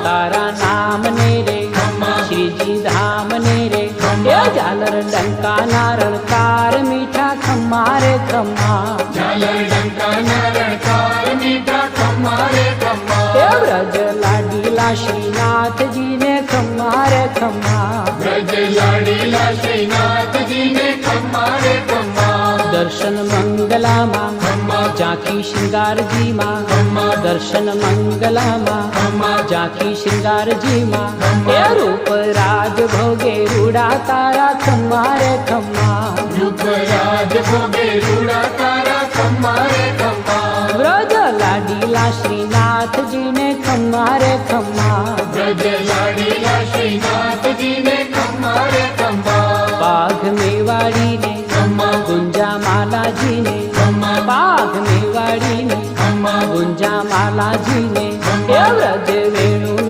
तारा नाम ने रे श्री जी धाम ने रे ये झालर डंका नारळकार मीठा खम्मा रे खम्मा झालर डंका नारळकार मीठा खम्मा रे खम्मा ये ब्रज लाडीला श्रीनाथ जी ने खम्मा रे खम्मा ब्रज लाडीला श्रीनाथ जी ने खम्मा रे खम्मा दर्शन मंगला माँ खम्मा जाकी श्रृंगार जी माँ दर्शन मंगला माँ जाकी श्रृंगार जी माँ ये रूप राज भोगे रूड़ा तारा खम्मा रे खम्मा रूप राज भोगे रूड़ा तारा खम्मा रे खम्मा ब्रज लाडीला श्रीनाथ जी ने खम्मा रे खम्मा